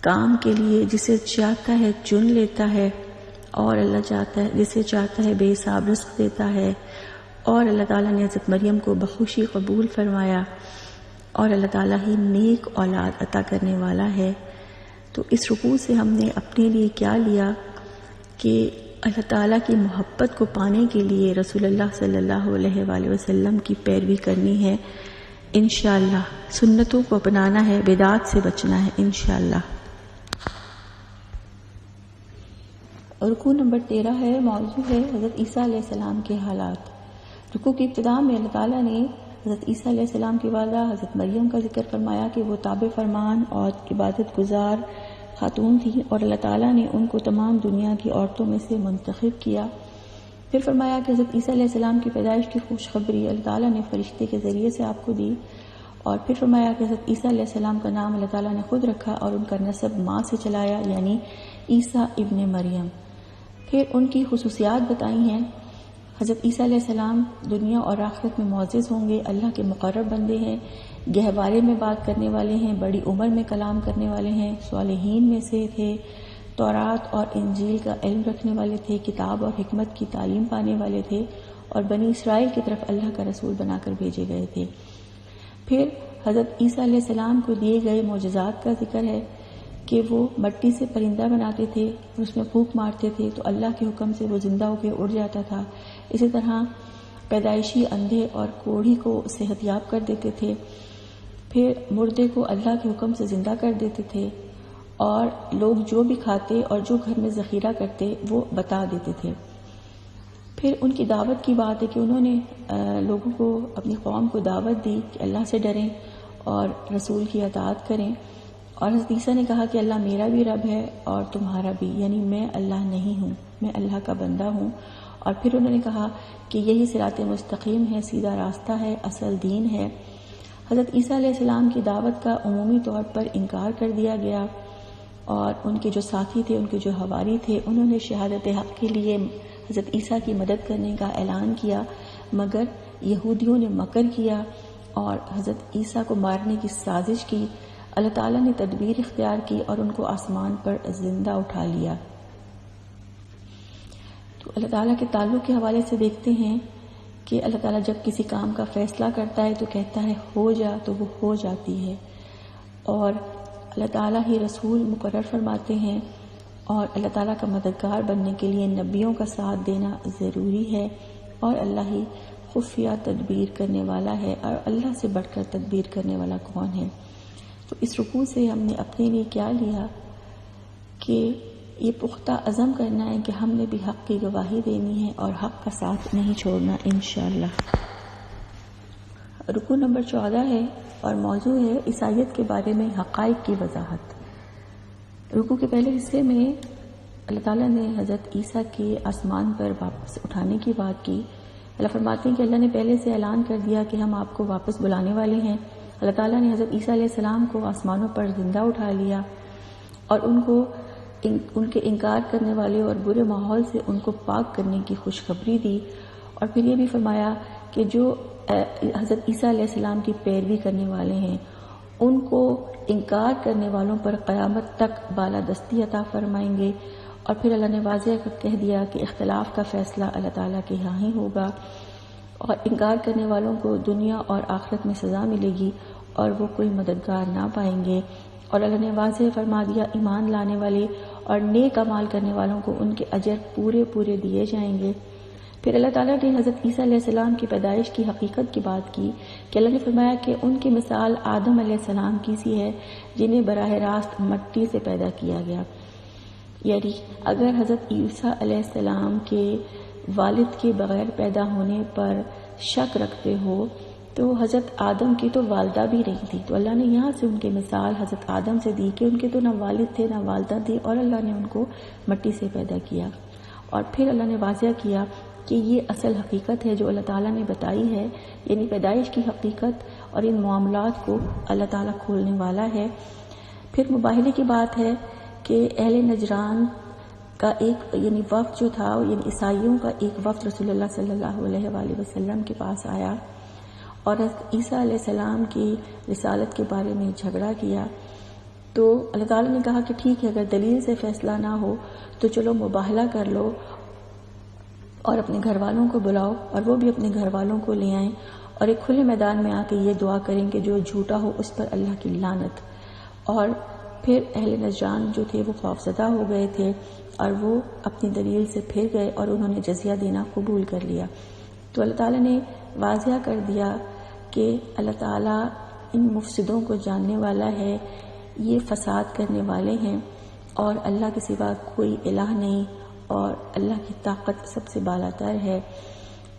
کام کے لیے جسے چاہتا ہے چن لیتا ہے، اور اللہ چاہتا ہے جسے چاہتا ہے بے حساب رزق دیتا ہے، اور اللہ تعالیٰ نے حضرت مریم کو بخوشی قبول فرمایا، اور اللہ تعالیٰ ہی نیک اولاد عطا کرنے والا ہے۔ تو اس رکوع سے ہم نے اپنے لیے کیا لیا کہ اللہ تعالیٰ کی محبت کو پانے کے لیے رسول اللہ صلی اللہ علیہ وآلہ وسلم کی پیروی کرنی ہے انشاءاللہ، سنتوں کو اپنانا ہے، بدعات سے بچنا ہے انشاءاللہ۔ رکوع نمبر 13 ہے، موضوع ہے حضرت عیسیٰ علیہ السلام کے حالات۔ رکوع کی ابتدا میں اللہ تعالیٰ نے حضرت عیسیٰ علیہ السلام کی والدہ حضرت مریم کا ذکر فرمایا کہ وہ تابع فرمان اور عبادت گزار خاتون تھی، اور اللہ تعالیٰ نے ان کو تمام دنیا کی عورتوں میں سے منتخب کیا۔ پھر فرمایا کہ حضرت عیسیٰ علیہ السلام کی پیدائش کی خوشخبری اللہ تعالیٰ نے فرشتے کے ذریعے سے آپ کو دی، اور پھر فرمایا کہ حضرت عیسیٰ علیہ السلام کا نام اللہ تعالیٰ نے خود رکھا اور ان کا نسب ماں سے چلایا، یعنی عیسیٰ ابن مریم۔ پھر ان کی خصوصیات بتائی ہیں۔ حضرت عیسیٰ علیہ السلام دنیا اور آخرت میں معزز ہوں گے، اللہ کے مقرب بندے ہیں، گہوارے میں بات کرنے والے ہیں، بڑی عمر میں کلام کرنے والے ہیں، صالحین میں سے تھے، تورات اور انجیل کا علم رکھنے والے تھے، کتاب اور حکمت کی تعلیم پانے والے تھے، اور بنی اسرائیل کی طرف اللہ کا رسول بنا کر بھیجے گئے تھے۔ پھر حضرت عیسیٰ علیہ السلام کو دیے گئے معجزات کا ذکر ہے کہ وہ مٹی سے پرندہ بناتے تھے اور اس میں پھونک مارتے تھے تو اللہ کے حکم سے وہ زندہ ہو کے اڑ جاتا تھا. اسی طرح پیدائشی اندھے اور کوڑھی کو صحت یاب کر دیتے تھے. پھر مردے کو اللہ کے حکم سے زندہ کر دیتے تھے اور لوگ جو بھی کھاتے اور جو گھر میں ذخیرہ کرتے وہ بتا دیتے تھے. پھر ان کی دعوت کی بات ہے کہ انہوں نے لوگوں کو، اپنی قوم کو دعوت دی کہ اللہ سے ڈریں اور رسول کی اطاعت کریں. اور حضرت عیسیٰ نے کہا کہ اللہ میرا بھی رب ہے اور تمہارا بھی، یعنی میں اللہ نہیں ہوں، میں اللہ کا بندہ ہوں. اور پھر انہوں نے کہا کہ یہی صراط مستقیم ہے، سیدھا راستہ ہے، اصل دین ہے. حضرت عیسیٰ علیہ السلام کی دعوت کا عمومی طور پر انکار کر دیا گیا اور ان کے جو ساتھی تھے، ان کے جو حواری تھے، انہوں نے شہادت حق کے لیے حضرت عیسیٰ کی مدد کرنے کا اعلان کیا، مگر یہودیوں نے مکر کیا اور حضرت عیسیٰ کو مارنے کی سازش کی. اللہ تعالیٰ نے تدبیر اختیار کی اور ان کو آسمان پر زندہ اٹھا لیا. تو اللہ تعالیٰ کے تعلق کے حوالے سے دیکھتے ہیں کہ اللہ تعالیٰ جب کسی کام کا فیصلہ کرتا ہے تو کہتا ہے ہو جا، تو وہ ہو جاتی ہے. اور اللہ تعالیٰ ہی رسول مقرر فرماتے ہیں اور اللہ تعالیٰ کا مددگار بننے کے لیے نبیوں کا ساتھ دینا ضروری ہے. اور اللہ ہی خفیہ تدبیر کرنے والا ہے، اور اللہ سے بڑھ کر تدبیر کرنے والا کون ہے. تو اس رکوع سے ہم نے اپنے لیے کیا لیا کہ یہ پختہ عزم کرنا ہے کہ ہم نے بھی حق کی گواہی دینی ہے اور حق کا ساتھ نہیں چھوڑنا انشاءاللہ. رکوع نمبر 14 ہے اور موضوع ہے عیسائیت کے بارے میں حقائق کی وضاحت. رکوع کے پہلے حصے میں اللہ تعالیٰ نے حضرت عیسیٰ کے آسمان پر واپس اٹھانے کی بات کی. اللہ فرماتے ہیں کہ اللہ نے پہلے سے اعلان کر دیا کہ ہم آپ کو واپس بلانے والے ہیں. اللہ تعالیٰ نے حضرت عیسیٰ علیہ السلام کو آسمانوں پر زندہ اٹھا لیا اور ان کے انکار کرنے والے اور برے ماحول سے ان کو پاک کرنے کی خوشخبری دی. اور پھر یہ بھی فرمایا کہ جو حضرت عیسیٰ علیہ السلام کی پیروی کرنے والے ہیں ان کو انکار کرنے والوں پر قیامت تک بالادستی عطا فرمائیں گے. اور پھر اللہ نے واضح کہہ دیا کہ اختلاف کا فیصلہ اللہ تعالیٰ کے یہاں ہی ہوگا اور انکار کرنے والوں کو دنیا اور آخرت میں سزا ملے گی اور وہ کوئی مددگار نہ پائیں گے. اور اللہ نے واضح فرما دیا ایمان لانے والے اور نیک اعمال کرنے والوں کو ان کے اجر پورے پورے دیے جائیں گے. پھر اللہ تعالیٰ نے حضرت عیسیٰ علیہ السلام کی پیدائش کی حقیقت کی بات کی کہ اللہ نے فرمایا کہ ان کی مثال آدم علیہ السلام کی سی ہے جنہیں براہ راست مٹی سے پیدا کیا گیا. یعنی اگر حضرت عیسیٰ علیہ السلام کے والد کے بغیر پیدا ہونے پر شک رکھتے ہو تو حضرت آدم کی تو والدہ بھی نہیں تھی. تو اللہ نے یہاں سے ان کی مثال حضرت آدم سے دی کہ ان کے تو نہ والد تھے نہ والدہ تھی اور اللہ نے ان کو مٹی سے پیدا کیا. اور پھر اللہ نے واضح کیا کہ یہ اصل حقیقت ہے جو اللہ تعالیٰ نے بتائی ہے، یعنی پیدائش کی حقیقت اور ان معاملات کو اللہ تعالیٰ کھولنے والا ہے. پھر مباہلے کی بات ہے کہ اہل نجران کا ایک یعنی وفد جو تھا، یعنی عیسائیوں کا ایک وفد رسول اللہ صلی اللہ علیہ وآلہ وسلم کے پاس آیا اور عیسیٰ علیہ السلام کی رسالت کے بارے میں جھگڑا کیا. تو اللہ تعالیٰ نے کہا کہ ٹھیک ہے، اگر دلیل سے فیصلہ نہ ہو تو چلو مباہلہ کر لو اور اپنے گھر والوں کو بلاؤ اور وہ بھی اپنے گھر والوں کو لے آئیں اور ایک کھلے میدان میں آ کے یہ دعا کریں کہ جو جھوٹا ہو اس پر اللہ کی لعنت. اور پھر اہل نجران جو تھے وہ خوفزدہ ہو گئے تھے اور وہ اپنی دلیل سے پھر گئے اور انہوں نے جزیہ دینا قبول کر لیا. تو اللہ تعالیٰ نے واضح کر دیا کہ اللہ تعالیٰ ان مفسدوں کو جاننے والا ہے، یہ فساد کرنے والے ہیں اور اللہ کے سوا کوئی الہ نہیں اور اللہ کی طاقت سب سے بالاتر ہے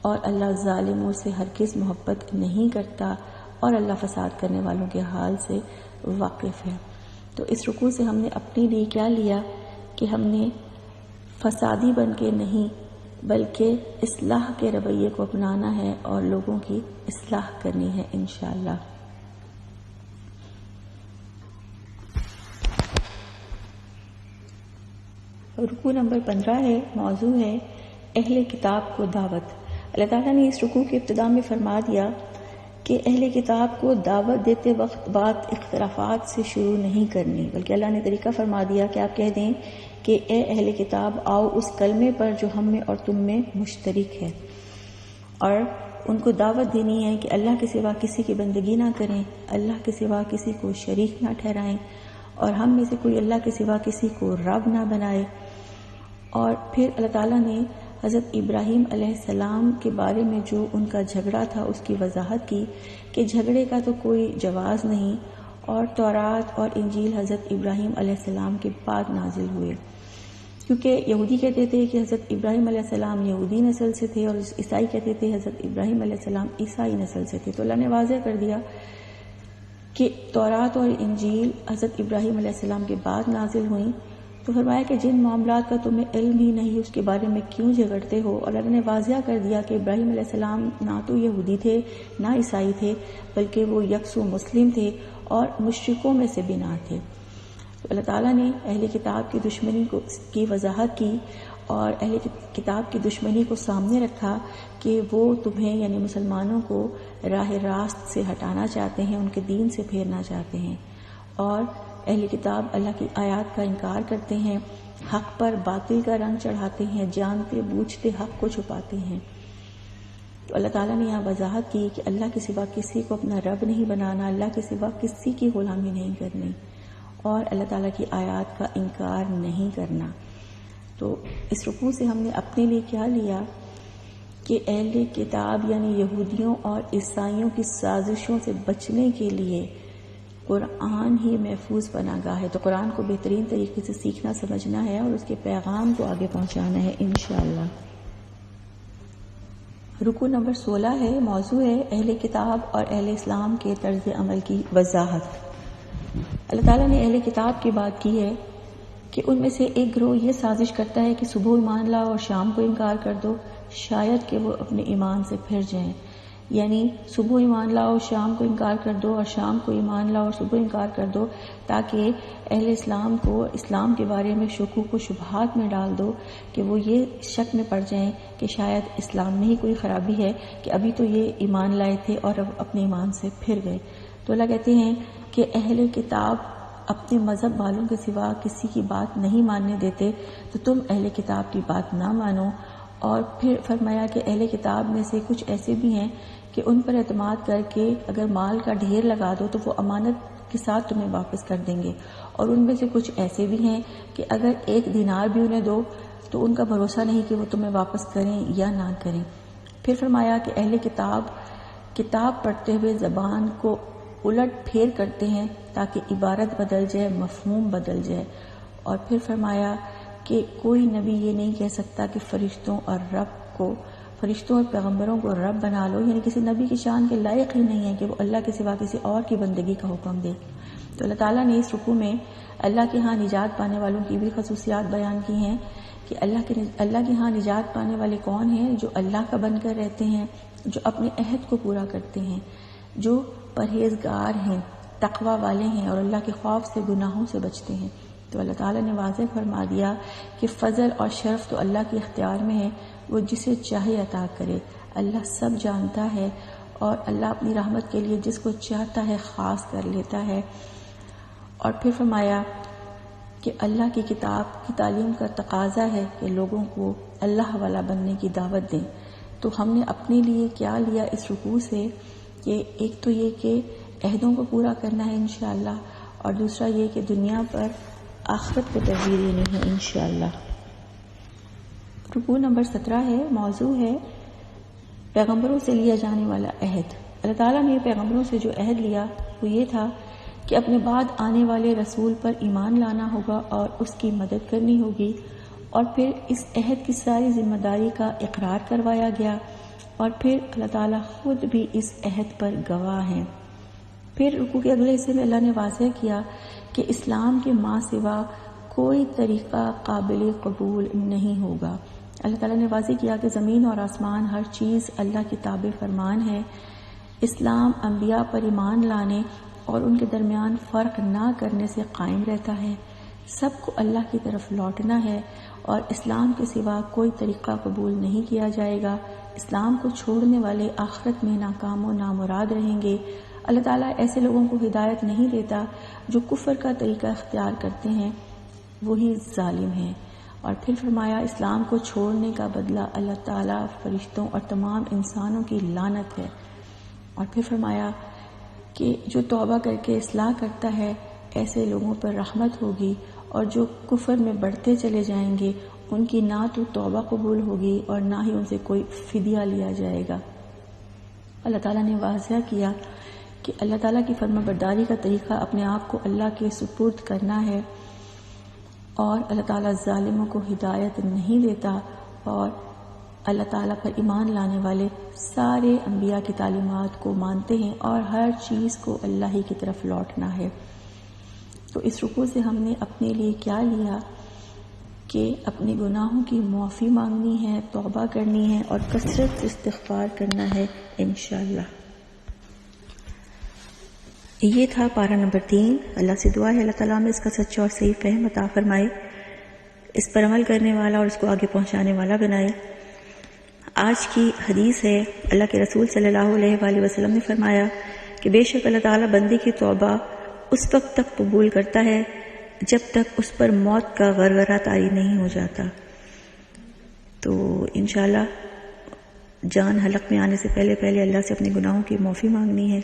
اور اللہ ظالموں سے ہرگز محبت نہیں کرتا اور اللہ فساد کرنے والوں کے حال سے واقف ہے. تو اس رکوع سے ہم نے اپنے لیے کیا لیا کہ ہم نے فسادی بن کے نہیں بلکہ اصلاح کے رویے کو اپنانا ہے اور لوگوں کی اصلاح کرنی ہے انشاءاللہ. رکوع نمبر 15 ہے، موضوع ہے اہل کتاب کو دعوت. اللہ تعالیٰ نے اس رکوع کی ابتدا میں فرما دیا کہ اہل کتاب کو دعوت دیتے وقت بات اختلافات سے شروع نہیں کرنی، بلکہ اللہ نے طریقہ فرما دیا کہ آپ کہہ دیں کہ اے اہل کتاب آؤ اس کلمے پر جو ہم میں اور تم میں مشترک ہے. اور ان کو دعوت دینی ہے کہ اللہ کے سوا کسی کی بندگی نہ کریں، اللہ کے سوا کسی کو شریک نہ ٹھہرائیں، اور ہم میں سے کوئی اللہ کے سوا کسی کو رب نہ بنائے۔ اور پھر اللہ تعالیٰ نے حضرت ابراہیم علیہ السلام کے بارے میں جو ان کا جھگڑا تھا اس کی وضاحت کی کہ جھگڑے کا تو کوئی جواز نہیں، اور تورات اور انجیل حضرت ابراہیم علیہ السلام کے بعد نازل ہوئے، کیونکہ یہودی کہتے تھے کہ حضرت ابراہیم علیہ السلام یہودی نسل سے تھے، اور عیسائی کہتے تھے حضرت ابراہیم علیہ السلام عیسائی نسل سے تھے۔ تو اللہ نے واضح کر دیا کہ تورات اور انجیل حضرت ابراہیم علیہ السلام کے بعد نازل ہوئیں، تو فرمایا کہ جن معاملات کا تمہیں علم ہی نہیں اس کے بارے میں کیوں جھگڑتے ہو۔ اور اللہ نے واضح کر دیا کہ ابراہیم علیہ السلام نہ تو یہودی تھے نہ عیسائی تھے، بلکہ وہ یکسو مسلم تھے اور مشرکوں میں سے بھی نہ تھے۔ تو اللہ تعالیٰ نے اہل کتاب کی دشمنی کی وضاحت کی، اور اہل کتاب کی دشمنی کو سامنے رکھا کہ وہ تمہیں یعنی مسلمانوں کو راہ راست سے ہٹانا چاہتے ہیں، ان کے دین سے پھیرنا چاہتے ہیں، اور اہل کتاب اللہ کی آیات کا انکار کرتے ہیں، حق پر باطل کا رنگ چڑھاتے ہیں، جانتے بوجھتے حق کو چھپاتے ہیں۔ تو اللہ تعالیٰ نے یہاں وضاحت کی کہ اللہ کے سوا کسی کو اپنا رب نہیں بنانا، اللہ کے سوا کسی کی غلامی نہیں کرنی، اور اللہ تعالیٰ کی آیات کا انکار نہیں کرنا۔ تو اس رکوع سے ہم نے اپنے لیے کیا لیا کہ اہل کتاب یعنی یہودیوں اور عیسائیوں کی سازشوں سے بچنے کے لیے قرآن ہی محفوظ پناہ گاہ ہے۔ تو قرآن کو بہترین طریقے سے سیکھنا سمجھنا ہے اور اس کے پیغام کو آگے پہنچانا ہے انشاءاللہ۔ رکوع نمبر 16 ہے، موضوع ہے اہل کتاب اور اہل اسلام کے طرز عمل کی وضاحت۔ اللہ تعالیٰ نے اہل کتاب کی بات کی ہے کہ ان میں سے ایک گروہ یہ سازش کرتا ہے کہ صبح ایمان لاؤ اور شام کو انکار کر دو، شاید کہ وہ اپنے ایمان سے پھر جائیں۔ یعنی صبح ایمان لاؤ شام کو انکار کر دو، اور شام کو ایمان لاؤ اور صبح انکار کر دو، تاکہ اہل اسلام کو اسلام کے بارے میں شکوک و شبہات میں ڈال دو کہ وہ یہ شک میں پڑ جائیں کہ شاید اسلام میں ہی کوئی خرابی ہے کہ ابھی تو یہ ایمان لائے تھے اور اب اپنے ایمان سے پھر گئے۔ تو اللہ کہتے ہیں کہ اہل کتاب اپنے مذہب والوں کے سوا کسی کی بات نہیں ماننے دیتے، تو تم اہل کتاب کی بات نہ مانو۔ اور پھر فرمایا کہ اہل کتاب میں سے کچھ ایسے بھی ہیں کہ ان پر اعتماد کر کے اگر مال کا ڈھیر لگا دو تو وہ امانت کے ساتھ تمہیں واپس کر دیں گے، اور ان میں سے کچھ ایسے بھی ہیں کہ اگر 1 دینار بھی انہیں دو تو ان کا بھروسہ نہیں کہ وہ تمہیں واپس کریں یا نہ کریں۔ پھر فرمایا کہ اہل کتاب پڑھتے ہوئے زبان کو الٹ پھیر کرتے ہیں تاکہ عبارت بدل جائے، مفہوم بدل جائے۔ اور پھر فرمایا کہ کوئی نبی یہ نہیں کہہ سکتا کہ فرشتوں اور پیغمبروں کو رب بنا لو، یعنی کسی نبی کی شان کے لائق ہی نہیں ہے کہ وہ اللہ کے سوا کسی اور کی بندگی کا حکم دے۔ تو اللہ تعالیٰ نے اس رکوع میں اللہ کے ہاں نجات پانے والوں کی بھی خصوصیات بیان کی ہیں کہ اللہ کے ہاں نجات پانے والے کون ہیں؟ جو اللہ کا بن کر رہتے ہیں، جو اپنے عہد کو پورا کرتے ہیں، جو پرہیزگار ہیں، تقوی والے ہیں اور اللہ کے خوف سے گناہوں سے بچتے ہیں۔ تو اللہ تعالیٰ نے واضح فرما دیا کہ فضل اور شرف تو اللہ کے اختیار میں ہے، وہ جسے چاہے عطا کرے۔ اللہ سب جانتا ہے اور اللہ اپنی رحمت کے لیے جس کو چاہتا ہے خاص کر لیتا ہے۔ اور پھر فرمایا کہ اللہ کی کتاب کی تعلیم کا تقاضا ہے کہ لوگوں کو اللہ والا بننے کی دعوت دیں۔ تو ہم نے اپنے لیے کیا لیا اس رکوع سے کہ ایک تو یہ کہ عہدوں کو پورا کرنا ہے انشاءاللہ، اور دوسرا یہ کہ دنیا پر آخرت کو ترجیح دینی ہے انشاءاللہ۔ رکوع نمبر 17 ہے، موضوع ہے پیغمبروں سے لیا جانے والا عہد۔ اللہ تعالیٰ نے پیغمبروں سے جو عہد لیا وہ یہ تھا کہ اپنے بعد آنے والے رسول پر ایمان لانا ہوگا اور اس کی مدد کرنی ہوگی، اور پھر اس عہد کی ساری ذمہ داری کا اقرار کروایا گیا، اور پھر اللہ تعالیٰ خود بھی اس عہد پر گواہ ہیں۔ پھر رکوع کے اگلے حصے میں اللہ نے واضح کیا کہ اسلام کے ماں سوا کوئی طریقہ قابل قبول نہیں ہوگا۔ اللہ تعالیٰ نے واضح کیا کہ زمین اور آسمان ہر چیز اللہ کی تابع فرمان ہے۔ اسلام انبیاء پر ایمان لانے اور ان کے درمیان فرق نہ کرنے سے قائم رہتا ہے۔ سب کو اللہ کی طرف لوٹنا ہے اور اسلام کے سوا کوئی طریقہ قبول نہیں کیا جائے گا۔ اسلام کو چھوڑنے والے آخرت میں ناکام و نامراد رہیں گے۔ اللہ تعالیٰ ایسے لوگوں کو ہدایت نہیں دیتا جو کفر کا طریقہ اختیار کرتے ہیں، وہی ظالم ہیں۔ اور پھر فرمایا اسلام کو چھوڑنے کا بدلہ اللہ تعالیٰ فرشتوں اور تمام انسانوں کی لعنت ہے، اور پھر فرمایا کہ جو توبہ کر کے اصلاح کرتا ہے ایسے لوگوں پر رحمت ہوگی، اور جو کفر میں بڑھتے چلے جائیں گے ان کی نہ تو توبہ قبول ہوگی اور نہ ہی ان سے کوئی فدیہ لیا جائے گا۔ اللہ تعالیٰ نے واضح کیا کہ اللہ تعالیٰ کی فرما برداری کا طریقہ اپنے آپ کو اللہ کے سپرد کرنا ہے، اور اللہ تعالیٰ ظالموں کو ہدایت نہیں دیتا، اور اللہ تعالیٰ پر ایمان لانے والے سارے انبیاء کی تعلیمات کو مانتے ہیں اور ہر چیز کو اللہ ہی کی طرف لوٹنا ہے۔ تو اس رکوع سے ہم نے اپنے لیے کیا لیا کہ اپنے گناہوں کی معافی مانگنی ہے، توبہ کرنی ہے اور کثرت سے استغفار کرنا ہے انشاءاللہ۔ یہ تھا پارہ نمبر 3۔ اللہ سے دعا ہے اللہ تعالیٰ میں اس کا سچا اور صحیح فہم عطا فرمائے، اس پر عمل کرنے والا اور اس کو آگے پہنچانے والا بنائے۔ آج کی حدیث ہے، اللہ کے رسول صلی اللہ علیہ وآلہ وسلم نے فرمایا کہ بے شک اللہ تعالیٰ بندے کی توبہ اس وقت تک قبول کرتا ہے جب تک اس پر موت کا غرغرہ طاری نہیں ہو جاتا۔ تو انشاءاللہ جان حلق میں آنے سے پہلے اللہ سے اپنے گناہوں کی معافی مانگنی ہے۔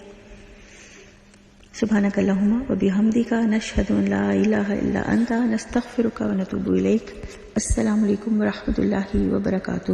سبحانک اللہم و بحمدک نشہد ان لا الہ الا انت نستغفرک و نتوب الیک۔ السلام علیکم ورحمۃ اللہ وبرکاتہ۔